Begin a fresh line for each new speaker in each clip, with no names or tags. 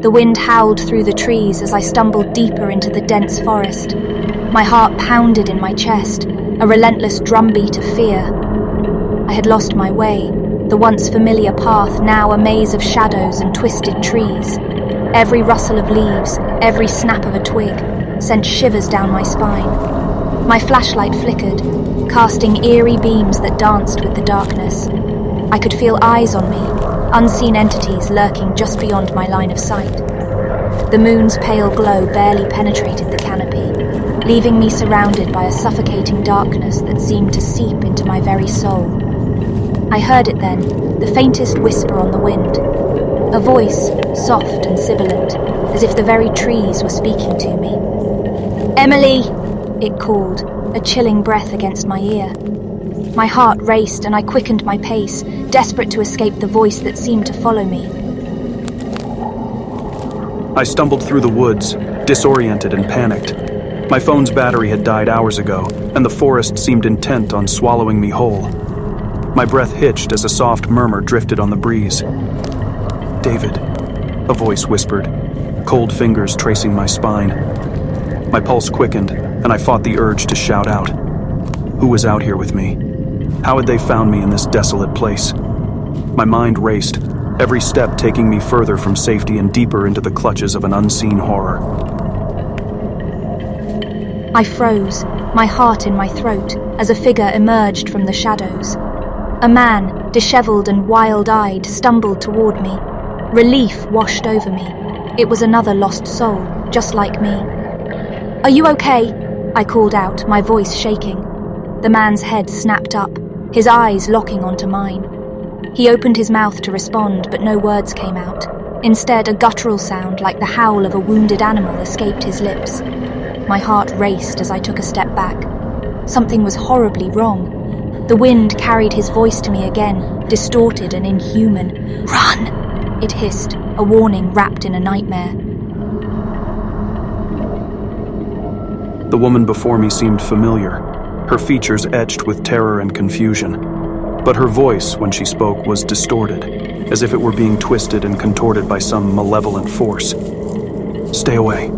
The wind howled through the trees as I stumbled deeper into the dense forest. My heart pounded in my chest, a relentless drumbeat of fear. I had lost my way, the once familiar path now a maze of shadows and twisted trees. Every rustle of leaves, every snap of a twig, sent shivers down my spine. My flashlight flickered, casting eerie beams that danced with the darkness. I could feel eyes on me, unseen entities lurking just beyond my line of sight. The moon's pale glow barely penetrated the canopy, leaving me surrounded by a suffocating darkness that seemed to seep into my very soul. I heard it then, the faintest whisper on the wind. A voice, soft and sibilant, as if the very trees were speaking to me. "Emily!" it called, a chilling breath against my ear. My heart raced and I quickened my pace, desperate to escape the voice that seemed to follow me.
I stumbled through the woods, disoriented and panicked. My phone's battery had died hours ago, and the forest seemed intent on swallowing me whole. My breath hitched as a soft murmur drifted on the breeze. "David," a voice whispered, cold fingers tracing my spine. My pulse quickened, and I fought the urge to shout out. Who was out here with me? How had they found me in this desolate place? My mind raced, every step taking me further from safety and deeper into the clutches of an unseen horror.
I froze, my heart in my throat, as a figure emerged from the shadows. A man, disheveled and wild-eyed, stumbled toward me. Relief washed over me. It was another lost soul, just like me. "Are you okay?" I called out, my voice shaking. The man's head snapped up, his eyes locking onto mine. He opened his mouth to respond, but no words came out. Instead, a guttural sound like the howl of a wounded animal escaped his lips. My heart raced as I took a step back. Something was horribly wrong. The wind carried his voice to me again, distorted and inhuman. "Run!" it hissed, a warning wrapped in a nightmare.
The woman before me seemed familiar, her features etched with terror and confusion. But her voice, when she spoke, was distorted, as if it were being twisted and contorted by some malevolent force. "Stay away,"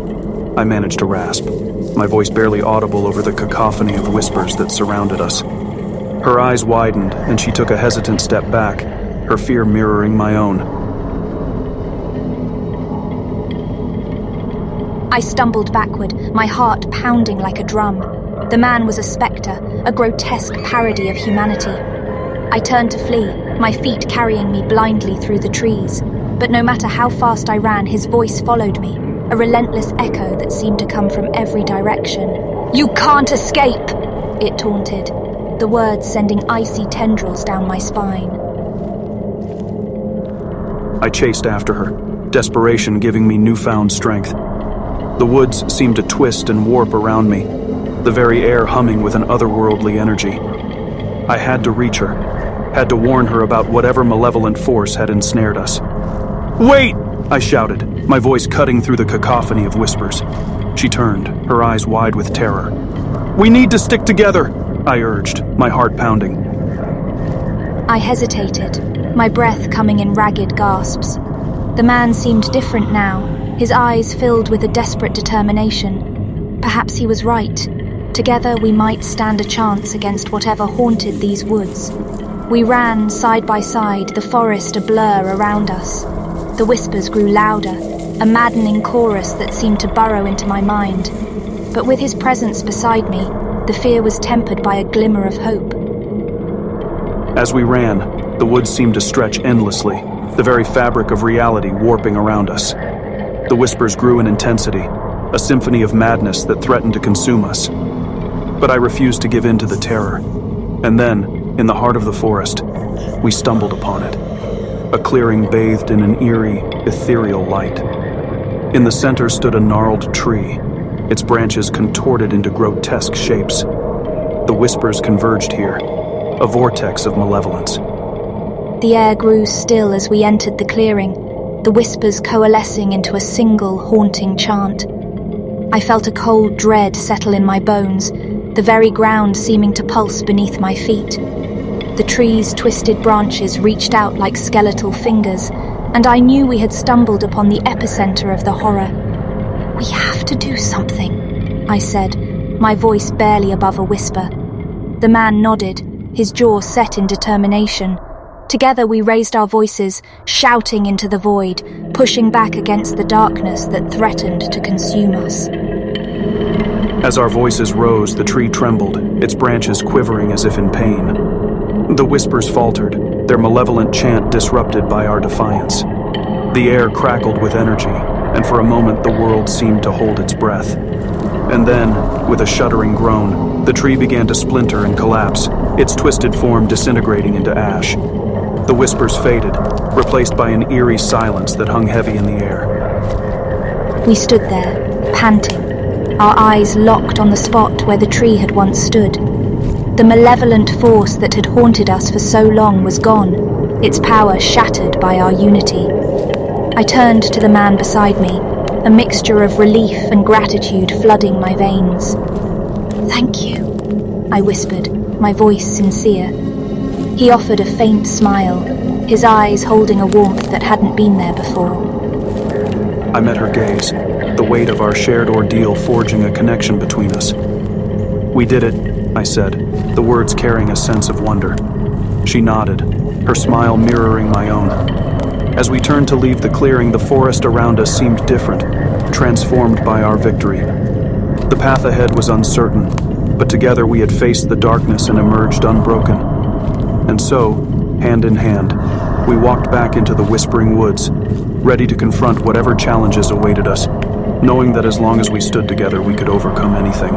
I managed to rasp, my voice barely audible over the cacophony of whispers that surrounded us. Her eyes widened, and she took a hesitant step back, her fear mirroring my own.
I stumbled backward, my heart pounding like a drum. The man was a spectre, a grotesque parody of humanity. I turned to flee, my feet carrying me blindly through the trees. But no matter how fast I ran, his voice followed me, a relentless echo that seemed to come from every direction. "You can't escape!" it taunted, the words sending icy tendrils down my spine.
I chased after her, desperation giving me newfound strength. The woods seemed to twist and warp around me, the very air humming with an otherworldly energy. I had to reach her, had to warn her about whatever malevolent force had ensnared us. "Wait!" I shouted, my voice cutting through the cacophony of whispers. She turned, her eyes wide with terror. "We need to stick together," I urged, my heart pounding.
I hesitated, my breath coming in ragged gasps. The man seemed different now, his eyes filled with a desperate determination. Perhaps he was right. Together we might stand a chance against whatever haunted these woods. We ran side by side, the forest a blur around us. The whispers grew louder, a maddening chorus that seemed to burrow into my mind. But with his presence beside me, the fear was tempered by a glimmer of hope.
As we ran, the woods seemed to stretch endlessly, the very fabric of reality warping around us. The whispers grew in intensity, a symphony of madness that threatened to consume us. But I refused to give in to the terror. And then, in the heart of the forest, we stumbled upon it. A clearing bathed in an eerie, ethereal light. In the center stood a gnarled tree, its branches contorted into grotesque shapes. The whispers converged here, a vortex of malevolence.
The air grew still as we entered the clearing, the whispers coalescing into a single haunting chant. I felt a cold dread settle in my bones, the very ground seeming to pulse beneath my feet. The tree's twisted branches reached out like skeletal fingers, and I knew we had stumbled upon the epicenter of the horror. "We have to do something," I said, my voice barely above a whisper. The man nodded, his jaw set in determination. Together we raised our voices, shouting into the void, pushing back against the darkness that threatened to consume us.
As our voices rose, the tree trembled, its branches quivering as if in pain. The whispers faltered, their malevolent chant disrupted by our defiance. The air crackled with energy, and for a moment the world seemed to hold its breath. And then, with a shuddering groan, the tree began to splinter and collapse, its twisted form disintegrating into ash. The whispers faded, replaced by an eerie silence that hung heavy in the air.
We stood there, panting, our eyes locked on the spot where the tree had once stood. The malevolent force that had haunted us for so long was gone, its power shattered by our unity. I turned to the man beside me, a mixture of relief and gratitude flooding my veins. "Thank you," I whispered, my voice sincere. He offered a faint smile, his eyes holding a warmth that hadn't been there before.
I met her gaze, the weight of our shared ordeal forging a connection between us. "We did it," I said, the words carrying a sense of wonder. She nodded, her smile mirroring my own. As we turned to leave the clearing, the forest around us seemed different, transformed by our victory. The path ahead was uncertain, but together we had faced the darkness and emerged unbroken. And so, hand in hand, we walked back into the whispering woods, ready to confront whatever challenges awaited us, knowing that as long as we stood together we could overcome anything.